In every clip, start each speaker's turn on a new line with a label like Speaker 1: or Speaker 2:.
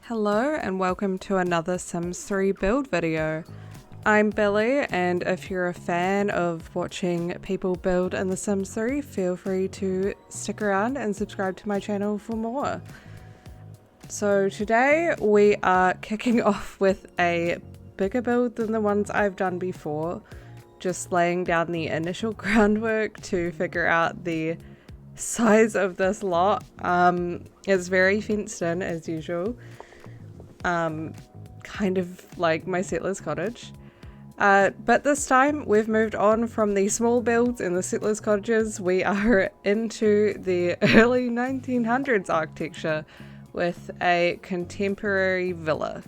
Speaker 1: Hello and welcome to another Sims 3 build video. I'm Billy, and if you're a fan of watching people build in The Sims 3, feel free to stick around and subscribe to my channel for more. So today we are kicking off with a bigger build than the ones I've done before, just laying down the initial groundwork to figure out the size of this lot. It's very fenced in as usual. Kind of like my settler's cottage. But this time we've moved on from the small builds in the settlers cottages. We are into the early 1900s architecture with a contemporary villa.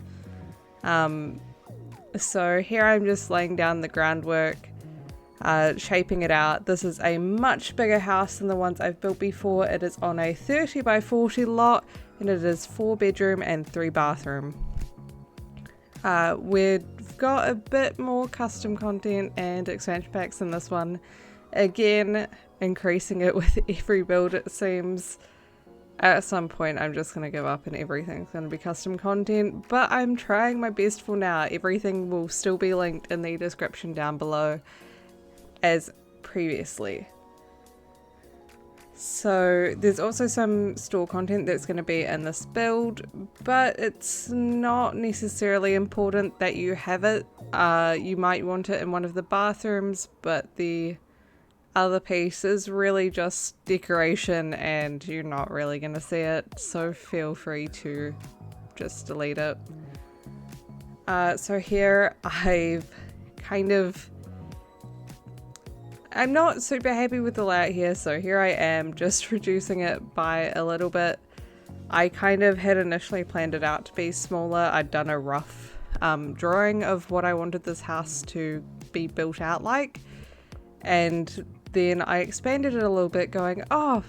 Speaker 1: So here I'm just laying down the groundwork, shaping it out. This is a much bigger house than the ones I've built before. It is on a 30 by 40 lot, and it is 4 bedroom and 3 bathroom. We've got a bit more custom content and expansion packs in this one. Again, increasing it with every build it seems. At some point I'm just going to give up and everything's going to be custom content, but I'm trying my best for now. Everything will still be linked in the description down below as previously. So there's also some store content that's going to be in this build, but it's not necessarily important that you have it. You might want it in one of the bathrooms, but the other piece is really just decoration and you're not really going to see it, so feel free to just delete it. So here I'm not super happy with the layout here, so here I am just reducing it by a little bit. I kind of had initially planned it out to be smaller. I'd done a rough drawing of what I wanted this house to be built out like, and then I expanded it a little bit going, oh,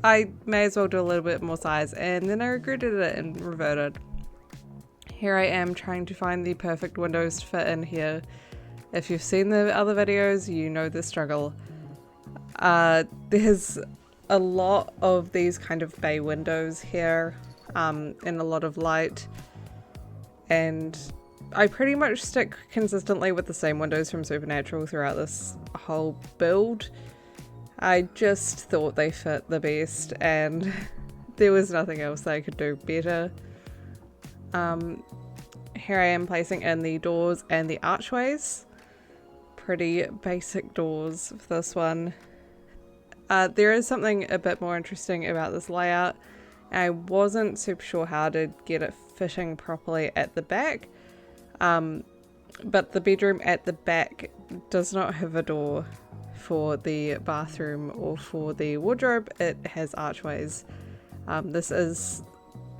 Speaker 1: I may as well do a little bit more size, and then I regretted it and reverted. Here I am trying to find the perfect windows to fit in here. If you've seen the other videos, you know the struggle. There's a lot of these kind of bay windows here, and a lot of light, and I pretty much stick consistently with the same windows from Supernatural throughout this whole build. I just thought they fit the best, and there was nothing else I could do better. Here I am placing in the doors and the archways. Pretty basic doors for this one. There is something a bit more interesting about this layout. I wasn't super sure how to get it fitting properly at the back, but the bedroom at the back does not have a door for the bathroom or for the wardrobe. It has archways. This is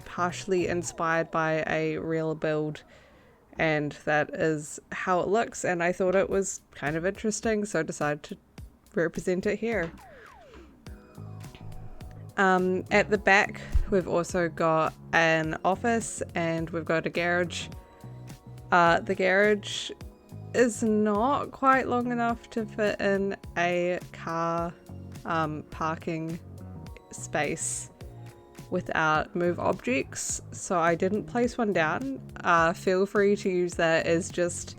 Speaker 1: partially inspired by a real build, and that is how it looks, and I thought it was kind of interesting, so decided to represent it here. At the back we've also got an office and we've got a garage. The garage is not quite long enough to fit in a car parking space without move objects, so I didn't place one down. Feel free to use that as just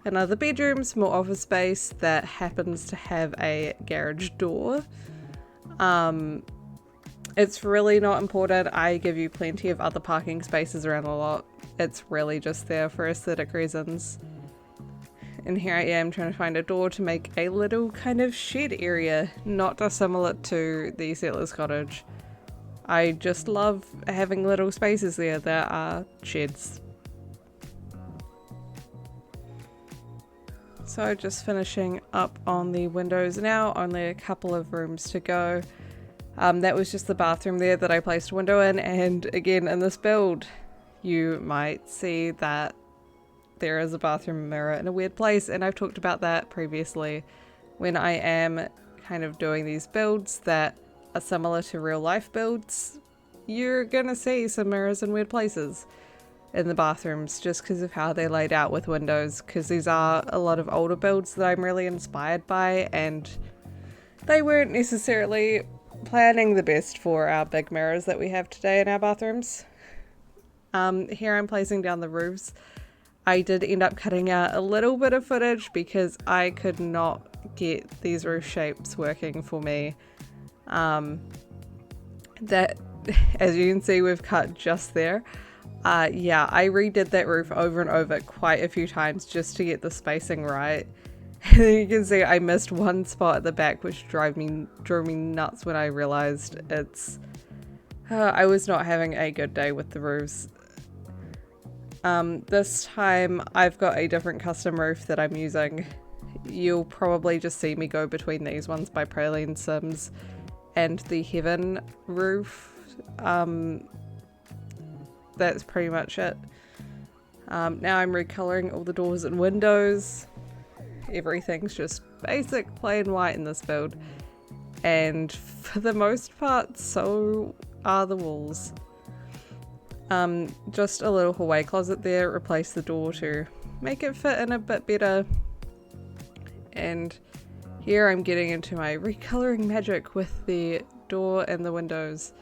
Speaker 1: another bedroom, small office space that happens to have a garage door. It's really not important. I give you plenty of other parking spaces around the lot. It's really just there for aesthetic reasons. And here I am trying to find a door to make a little kind of shed area, not dissimilar to the settler's cottage. I just love having little spaces there that are sheds. So just finishing up on the windows now, only a couple of rooms to go. That was just the bathroom there that I placed a window in, and again in this build you might see that there is a bathroom mirror in a weird place, and I've talked about that previously. When I am kind of doing these builds that are similar to real life builds, you're gonna see some mirrors in weird places in the bathrooms just because of how they're laid out with windows, because these are a lot of older builds that I'm really inspired by, and they weren't necessarily planning the best for our big mirrors that we have today in our bathrooms. Here I'm placing down the roofs. I did end up cutting out a little bit of footage because I could not get these roof shapes working for me. That, as you can see, we've cut just there. Yeah, I redid that roof over and over quite a few times just to get the spacing right. And then you can see I missed one spot at the back, which drove me nuts when I realized I was not having a good day with the roofs. This time I've got a different custom roof that I'm using. You'll probably just see me go between these ones by Praline Sims and the Heaven roof. That's pretty much it. Now I'm recoloring all the doors and windows. Everything's just basic plain white in this build. And for the most part, so are the walls. Just a little hallway closet there, replace the door to make it fit in a bit better. And here I'm getting into my recoloring magic with the door and the windows.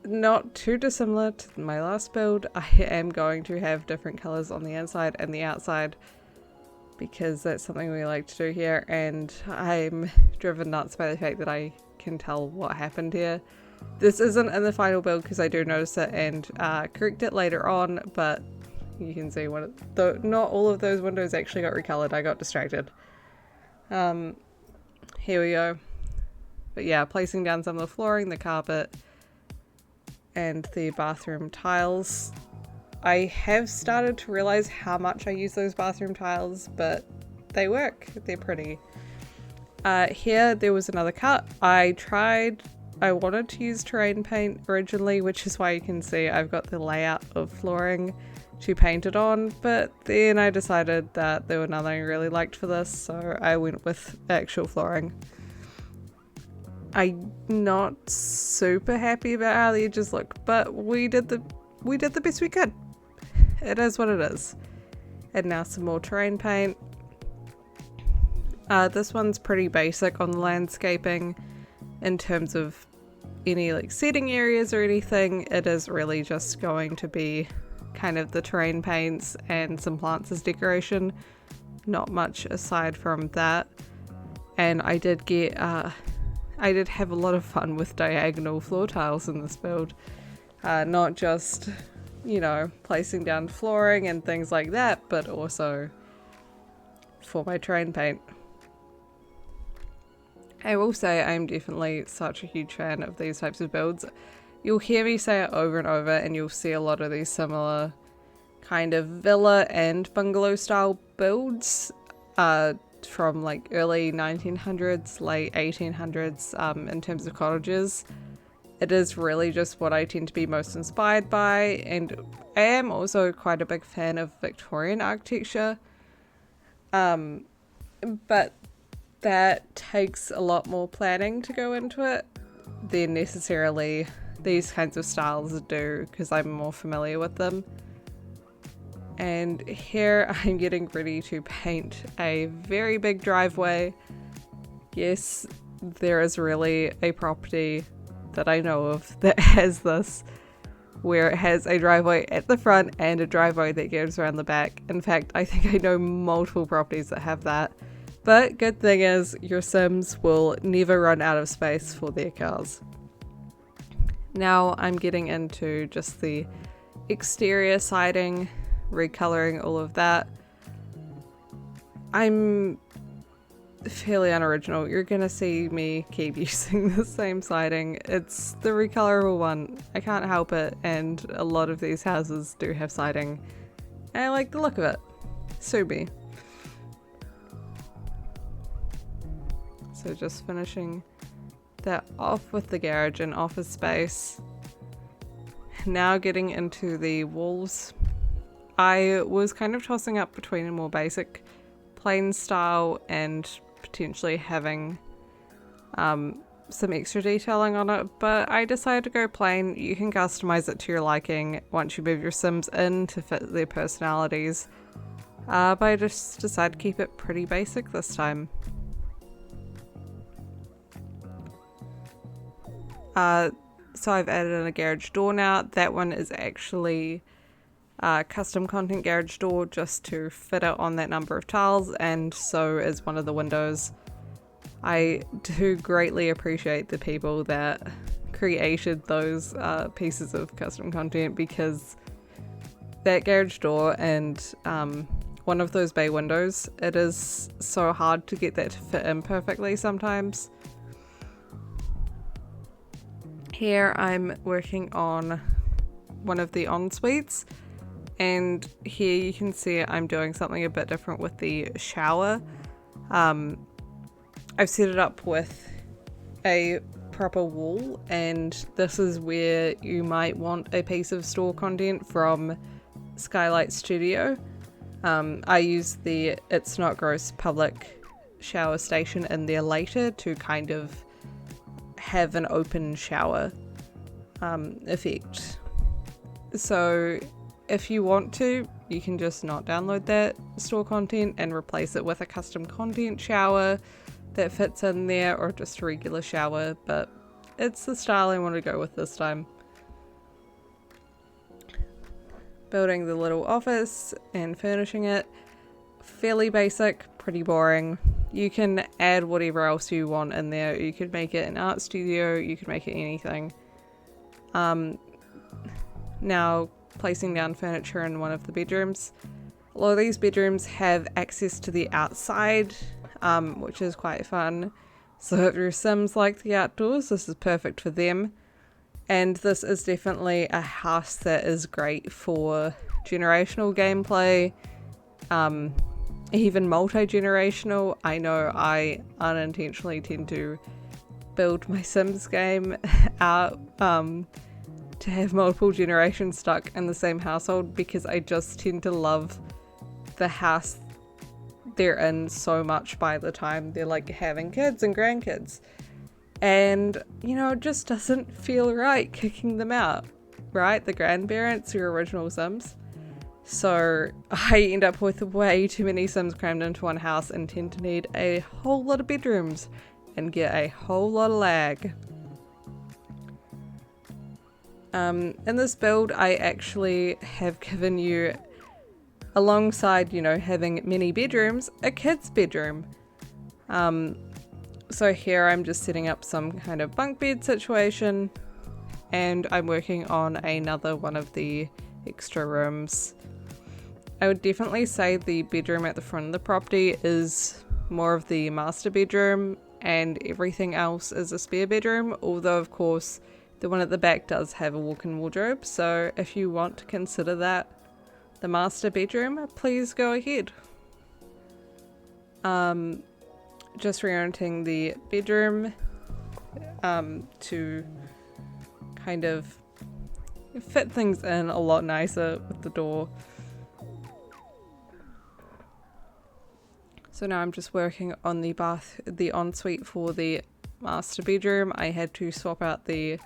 Speaker 1: Not too dissimilar to my last build. I am going to have different colors on the inside and the outside because that's something we like to do here, and I'm driven nuts by the fact that I can tell what happened here. This isn't in the final build because I do notice it and correct it later on, but you can see not all of those windows actually got recolored. I got distracted. Here we go. But yeah, placing down some of the flooring, the carpet, and the bathroom tiles. I have started to realize how much I use those bathroom tiles, but they work. They're pretty. Here there was another cut. I wanted to use terrain paint originally, which is why you can see I've got the layout of flooring to paint it on, but then I decided that there was nothing I really liked for this, so I went with actual flooring. I'm not super happy about how the edges look, but we did the best we could. It is what it is. And now some more terrain paint. This one's pretty basic on the landscaping in terms of any like seating areas or anything. It is really just going to be kind of the terrain paints and some plants as decoration. Not much aside from that. And I did have a lot of fun with diagonal floor tiles in this build. Not just, placing down flooring and things like that, but also for my terrain paint. I will say I'm definitely such a huge fan of these types of builds. You'll hear me say it over and over, and you'll see a lot of these similar kind of villa and bungalow style builds from like early 1900s, late 1800s in terms of cottages. It is really just what I tend to be most inspired by, and I am also quite a big fan of Victorian architecture. But that takes a lot more planning to go into it than necessarily these kinds of styles do, because I'm more familiar with them. And here I'm getting ready to paint a very big driveway. Yes, there is really a property that I know of that has this, where it has a driveway at the front and a driveway that goes around the back. In fact, I think I know multiple properties that have that. But good thing is, your Sims will never run out of space for their cars. Now I'm getting into just the exterior siding, recoloring all of that. I'm fairly unoriginal. You're gonna see me keep using the same siding. It's the recolorable one. I can't help it, and a lot of these houses do have siding. And I like the look of it. Sue me. So just finishing that off with the garage and office space. Now getting into the walls. I was kind of tossing up between a more basic plain style and potentially having some extra detailing on it, but I decided to go plain. You can customize it to your liking once you move your Sims in to fit their personalities, but I just decided to keep it pretty basic this time. So I've added in a garage door now. That one is actually a custom content garage door just to fit it on that number of tiles, and so is one of the windows. I do greatly appreciate the people that created those pieces of custom content, because that garage door and one of those bay windows, it is so hard to get that to fit in perfectly sometimes. Here I'm working on one of the en-suites, and here you can see I'm doing something a bit different with the shower. I've set it up with a proper wall, and this is where you might want a piece of store content from Skylight Studio. I use the It's Not Gross public shower station in there later to kind of have an open shower effect. So if you want to, you can just not download that store content and replace it with a custom content shower that fits in there, or just a regular shower, but it's the style I want to go with this time. Building the little office and furnishing it, fairly basic, pretty boring. You can add whatever else you want in there. You could make it an art studio, you could make it anything. Now placing down furniture in one of the bedrooms. A lot of these bedrooms have access to the outside, which is quite fun. So if your Sims like the outdoors, this is perfect for them. And this is definitely a house that is great for generational gameplay, even multi-generational. I know I unintentionally tend to build my Sims game out to have multiple generations stuck in the same household, because I just tend to love the house they're in so much by the time they're like having kids and grandkids. And, you know, it just doesn't feel right kicking them out, right? The grandparents, your original Sims. So I end up with way too many Sims crammed into one house and tend to need a whole lot of bedrooms and get a whole lot of lag. In this build, I actually have given you, alongside, you know, having many bedrooms, a kid's bedroom. So here I'm just setting up some kind of bunk bed situation, and I'm working on another one of the extra rooms. I would definitely say the bedroom at the front of the property is more of the master bedroom, and everything else is a spare bedroom, although of course the one at the back does have a walk-in wardrobe, so if you want to consider that the master bedroom, please go ahead. Just reorienting the bedroom to kind of fit things in a lot nicer with the door. So now I'm just working on the ensuite for the master bedroom. I had to swap out the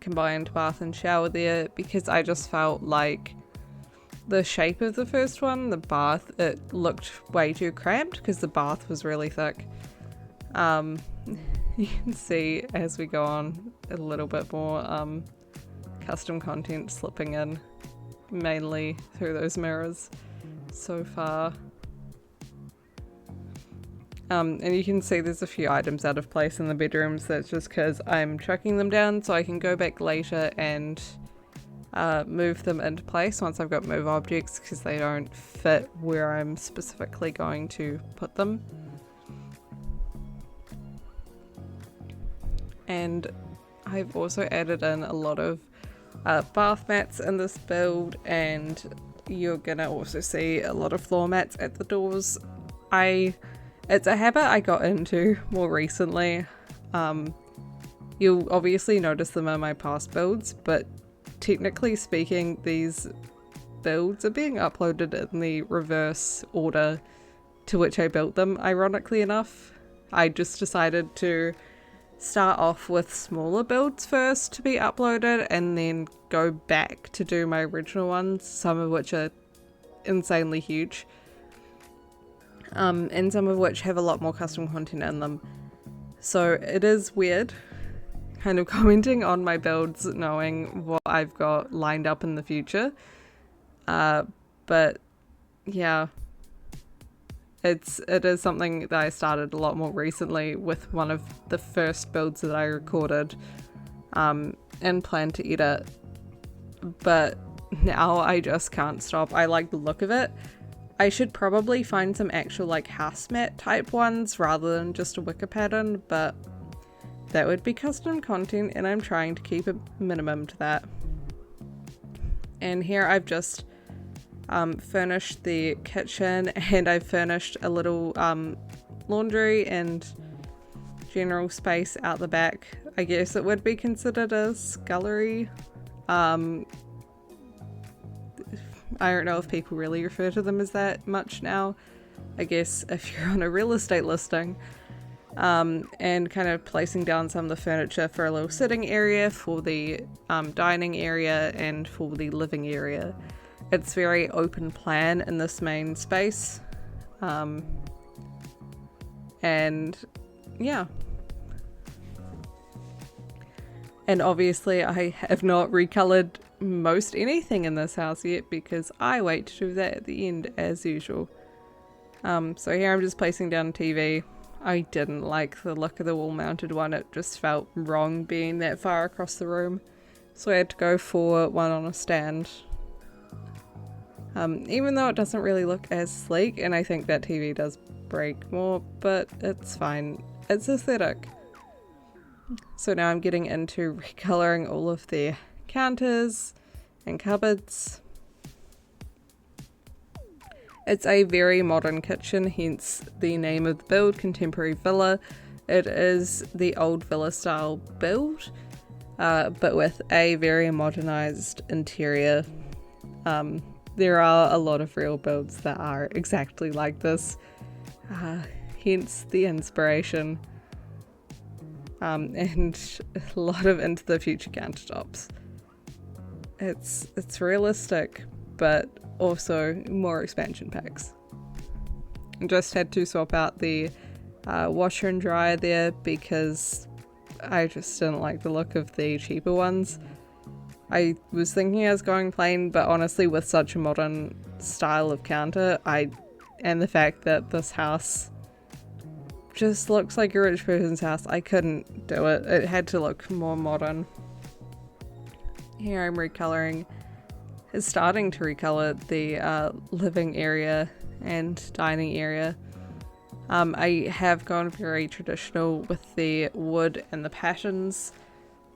Speaker 1: combined bath and shower there because I just felt like the shape of the first one, the bath, it looked way too cramped because the bath was really thick. You can see as we go on a little bit more custom content slipping in, mainly through those mirrors so far. And you can see there's a few items out of place in the bedrooms. That's just because I'm chucking them down so I can go back later and move them into place once I've got move objects, because they don't fit where I'm specifically going to put them. And I've also added in a lot of bath mats in this build, and you're gonna also see a lot of floor mats at the doors. It's a habit I got into more recently. You'll obviously notice them in my past builds, but technically speaking, these builds are being uploaded in the reverse order to which I built them, ironically enough. I just decided to start off with smaller builds first to be uploaded and then go back to do my original ones, some of which are insanely huge. And some of which have a lot more custom content in them. So it is weird kind of commenting on my builds knowing what I've got lined up in the future. But yeah, it is something that I started a lot more recently with one of the first builds that I recorded and plan to edit. But now I just can't stop. I like the look of it. I should probably find some actual like house mat type ones rather than just a wicker pattern, but that would be custom content and I'm trying to keep a minimum to that. And here I've just furnished the kitchen, and I've furnished a little laundry and general space out the back. I guess it would be considered a scullery. I don't know if people really refer to them as that much now. I guess if you're on a real estate listing. And kind of placing down some of the furniture for a little sitting area, for the dining area, and for the living area. It's very open plan in this main space. And yeah. And obviously I have not recolored most anything in this house yet because I wait to do that at the end as usual. So here I'm just placing down a TV. I didn't like the look of the wall mounted one, it just felt wrong being that far across the room. So I had to go for one on a stand. Even though it doesn't really look as sleek, and I think that TV does break more, but it's fine. It's aesthetic. So now I'm getting into recoloring all of the counters and cupboards. It's a very modern kitchen, hence the name of the build, Contemporary Villa. It is the old villa style build, but with a very modernized interior. There are a lot of real builds that are exactly like this, hence the inspiration, and a lot of into the future countertops. It's realistic, but also more expansion packs. Just had to swap out the washer and dryer there because I just didn't like the look of the cheaper ones. I was thinking I was going plain, but honestly with such a modern style of counter, and the fact that this house just looks like a rich person's house, I couldn't do it. It had to look more modern. Here I'm starting to recolor the living area and dining area. I have gone very traditional with the wood and the patterns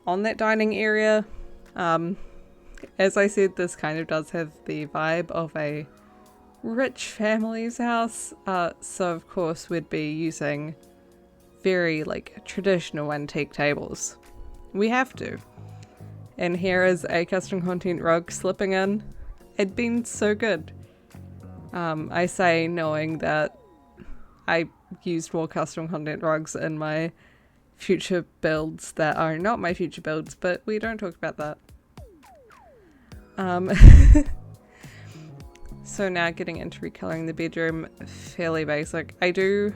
Speaker 1: on that dining area. As I said, this kind of does have the vibe of a rich family's house, so of course we'd be using very like traditional antique tables. We have to. And here is a custom content rug slipping in. It'd been so good. I say knowing that I used more custom content rugs in my future builds that are not my future builds, but we don't talk about that. So now getting into recoloring the bedroom, fairly basic. I do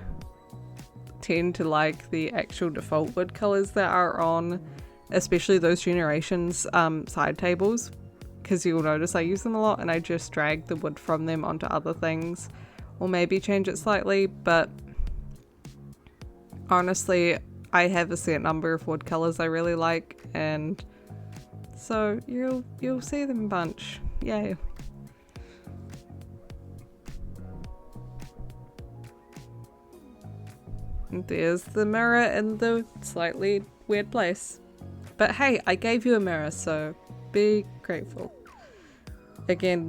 Speaker 1: tend to like the actual default wood colors that are on, especially those Generations side tables, because you'll notice I use them a lot and I just drag the wood from them onto other things, or maybe change it slightly, but honestly I have a set number of wood colors I really like, and so you'll see them a bunch. Yay. And there's the mirror in the slightly weird place. But hey, I gave you a mirror, so be grateful. Again,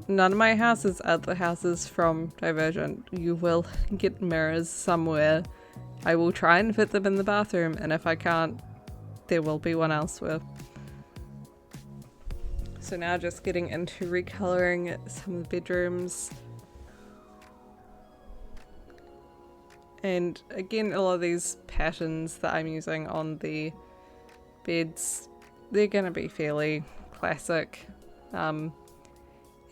Speaker 1: none of my houses are the houses from Divergent. You will get mirrors somewhere. I will try and fit them in the bathroom, and if I can't, there will be one elsewhere. So now just getting into recoloring some of the bedrooms. And again, a lot of these patterns that I'm using on the beds, they're gonna be fairly classic.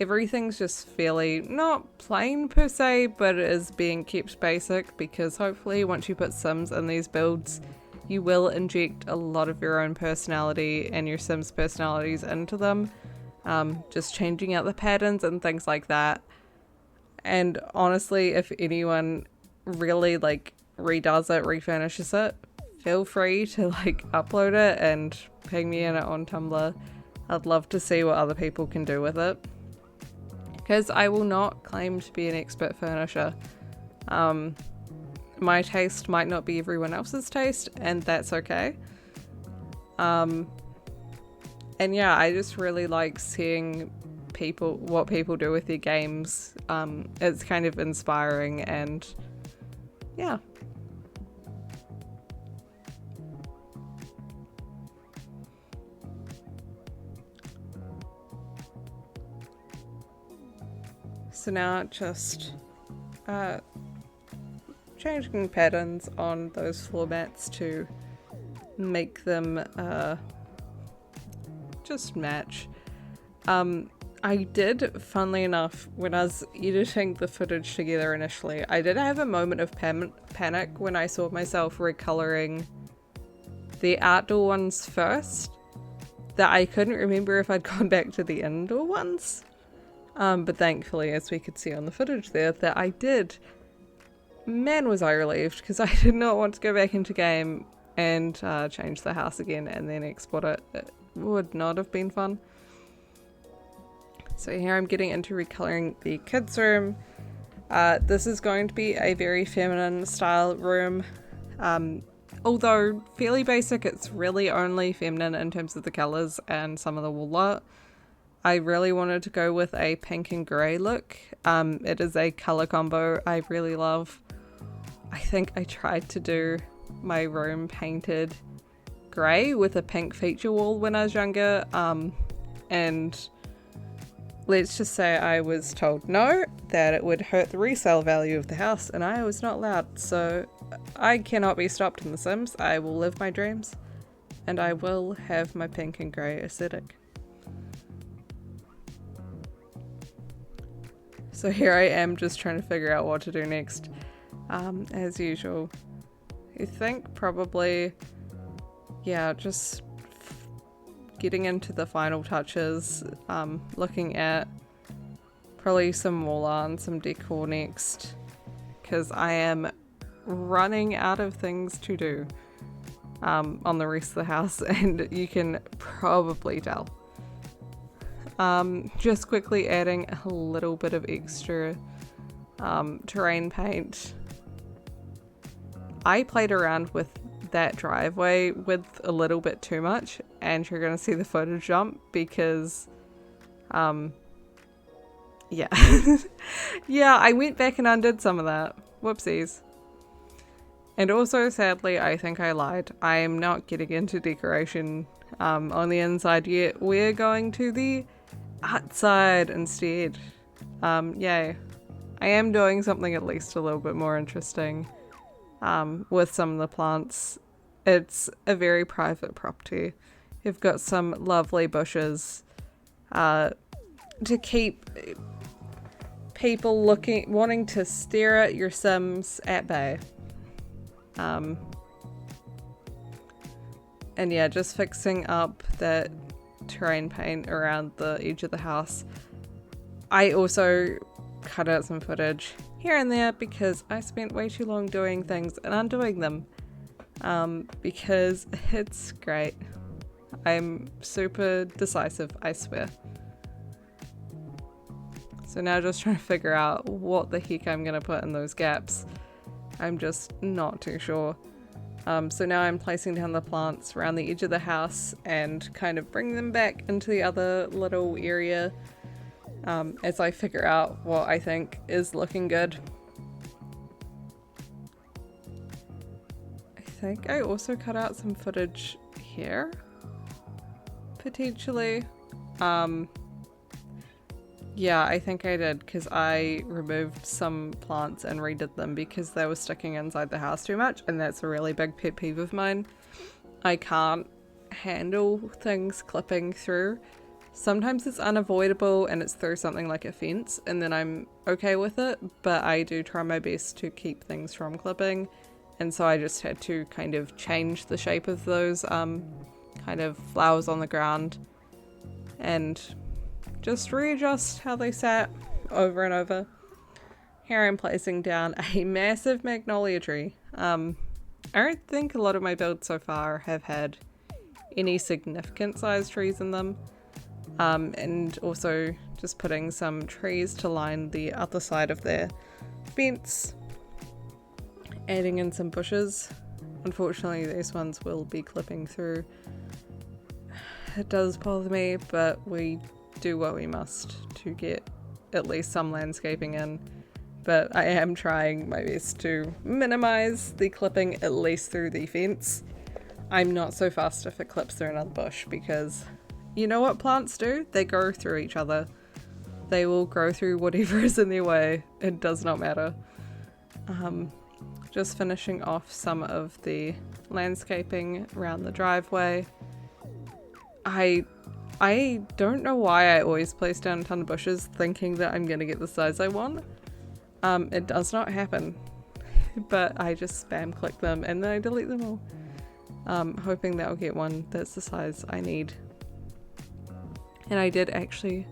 Speaker 1: Everything's just fairly, not plain per se, but it is being kept basic, because hopefully once you put Sims in these builds, you will inject a lot of your own personality and your Sims personalities into them, just changing out the patterns and things like that. And honestly, if anyone really like redoes it, refurnishes it, feel free to like upload it and ping me in it on Tumblr. I'd love to see what other people can do with it, because I will not claim to be an expert furnisher. My taste might not be everyone else's taste, and that's okay. And yeah, I just really like seeing what people do with their games. It's kind of inspiring, and yeah. So now just changing patterns on those floor mats to make them just match. I did, funnily enough, when I was editing the footage together initially, I did have a moment of panic when I saw myself recoloring the outdoor ones first, that I couldn't remember if I'd gone back to the indoor ones. But thankfully, as we could see on the footage there, that I did. Man, was I relieved, because I did not want to go back into game and change the house again and then export it. It would not have been fun. So here I'm getting into recoloring the kids' room. This is going to be a very feminine style room. Although fairly basic, it's really only feminine in terms of the colours and some of the wall art. I really wanted to go with a pink and grey look. It is a colour combo I really love. I think I tried to do my room painted grey with a pink feature wall when I was younger, and let's just say I was told no, that it would hurt the resale value of the house, and I was not allowed. So I cannot be stopped in The Sims. I will live my dreams, and I will have my pink and grey aesthetic. So here I am just trying to figure out what to do next. As usual, I think probably, yeah, just getting into the final touches, looking at probably some wall art and some decor next, because I am running out of things to do on the rest of the house, and you can probably tell. Just quickly adding a little bit of extra terrain paint. I played around with that driveway with a little bit too much, and you're gonna see the footage jump because yeah. Yeah, I went back and undid some of that. Whoopsies. And also, sadly, I think I lied. I am not getting into decoration on the inside yet. We're going to the outside instead. Yay. I am doing something at least a little bit more interesting with some of the plants. It's a very private property. You've got some lovely bushes to keep people wanting to stare at your Sims at bay. And yeah, just fixing up that terrain paint around the edge of the house. I also cut out some footage here and there because I spent way too long doing things and undoing them, because it's great. I'm super decisive, I swear. So now just trying to figure out what the heck I'm gonna put in those gaps. I'm just not too sure. So now I'm placing down the plants around the edge of the house and kind of bring them back into the other little area as I figure out what I think is looking good. I think I also cut out some footage here, potentially. Yeah, I think I did, because I removed some plants and redid them because they were sticking inside the house too much, and that's a really big pet peeve of mine. I can't handle things clipping through. Sometimes it's unavoidable and it's through something like a fence, and then I'm okay with it, but I do try my best to keep things from clipping, And so I just had to kind of change the shape of those kind of flowers on the ground and just readjust how they sat over and over. Here I'm placing down a massive magnolia tree. I don't think a lot of my builds so far have had any significant sized trees in them. And also just putting some trees to line the other side of their fence. Adding in some bushes. Unfortunately, these ones will be clipping through. It does bother me, but we do what we must to get at least some landscaping in. But I am trying my best to minimize the clipping at least through the fence. I'm not so fussed if it clips through another bush, because you know what plants do? They grow through each other. They will grow through whatever is in their way. It does not matter. Just finishing off some of the landscaping around the driveway. I don't know why I always place down a ton of bushes thinking that I'm going to get the size I want. It does not happen, but I just spam click them and then I delete them all, hoping that I'll get one that's the size I need. And I did actually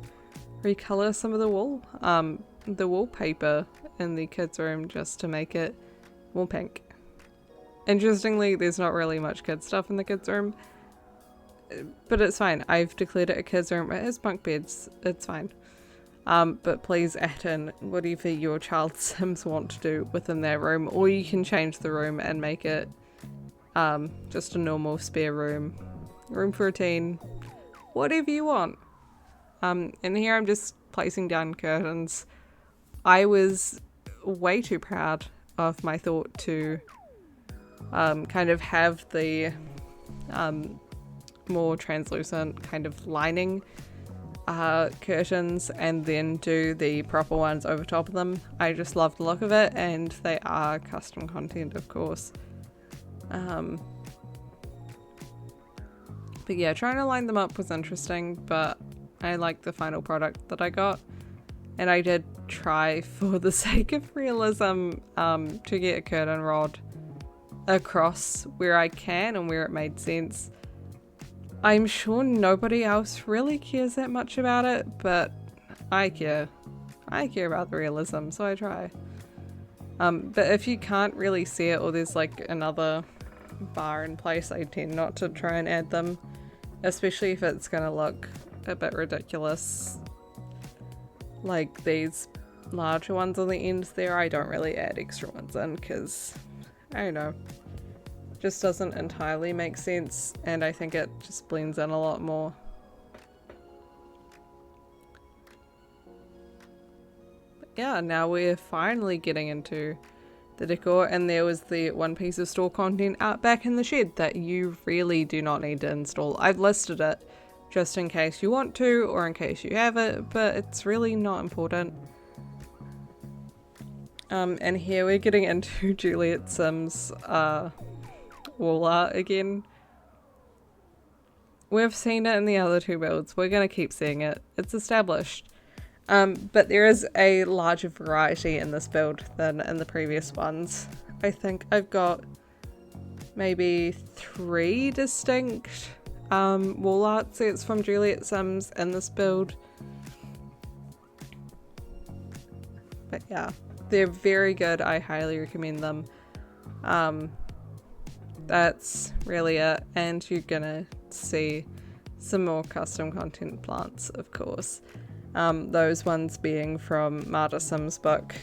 Speaker 1: recolor some of the wallpaper in the kids' room just to make it more pink. Interestingly, there's not really much kids stuff in the kids' room, but it's fine. I've declared it a kids' room. It has bunk beds. It's fine. But please add in whatever your child's Sims want to do within their room, or you can change the room and make it just a normal spare room for a teen, whatever you want. And here I'm just placing down curtains. I was way too proud of my thought to kind of have the more translucent kind of lining curtains and then do the proper ones over top of them. I just love the look of it, and they are custom content, of course. But yeah, trying to line them up was interesting, but I like the final product that I got. And I did try, for the sake of realism, to get a curtain rod across where I can and where it made sense. I'm sure nobody else really cares that much about it, but I care. I care about the realism, so I try. But if you can't really see it, or there's like another bar in place, I tend not to try and add them, especially if it's gonna look a bit ridiculous. Like these larger ones on the ends there, I don't really add extra ones in because, I don't know, just doesn't entirely make sense, and I think it just blends in a lot more. But yeah, now we're finally getting into the decor, and there was the one piece of store content out back in the shed that you really do not need to install. I've listed it just in case you want to, or in case you have it, but it's really not important. And here we're getting into Juliet Sims' wall art again. We've seen it in the other two builds. We're gonna keep seeing it. It's established. But there is a larger variety in this build than in the previous ones. I think I've got maybe 3 distinct wall art sets from Juliet Sims in this build. But yeah, they're very good. I highly recommend them. That's really it, and you're gonna see some more custom content plants, of course. Those ones being from Marta Sims' book,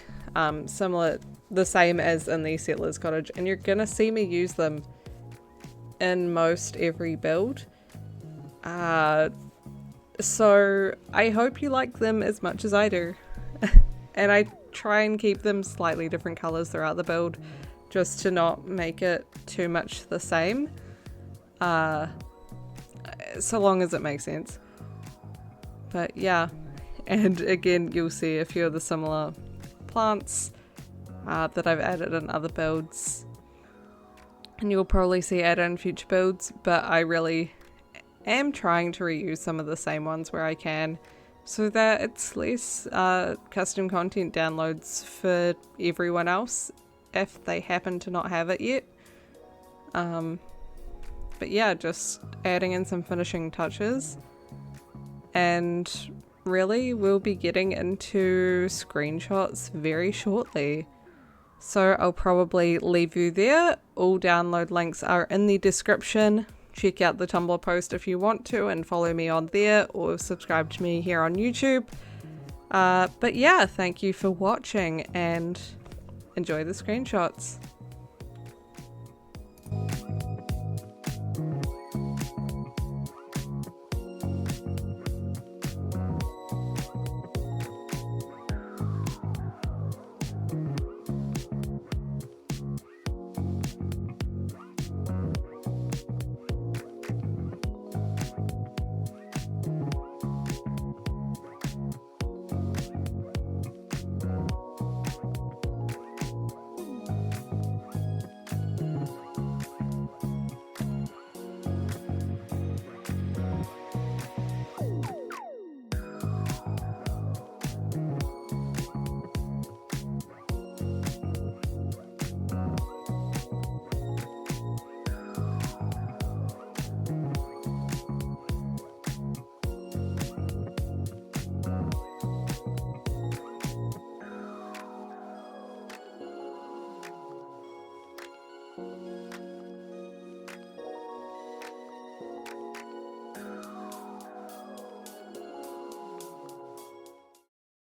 Speaker 1: similar, the same as in the Settler's Cottage, and you're gonna see me use them in most every build. So I hope you like them as much as I do. And I try and keep them slightly different colours throughout the build, just to not make it too much the same, so long as it makes sense. But yeah, and again, you'll see a few of the similar plants that I've added in other builds, and you'll probably see added in future builds, but I really am trying to reuse some of the same ones where I can, so that it's less custom content downloads for everyone else, if they happen to not have it yet. But yeah, just adding in some finishing touches, and really we'll be getting into screenshots very shortly. So I'll probably leave you there. All download links are in the description. Check out the Tumblr post if you want to and follow me on there, or subscribe to me here on YouTube. But yeah, thank you for watching and enjoy the screenshots.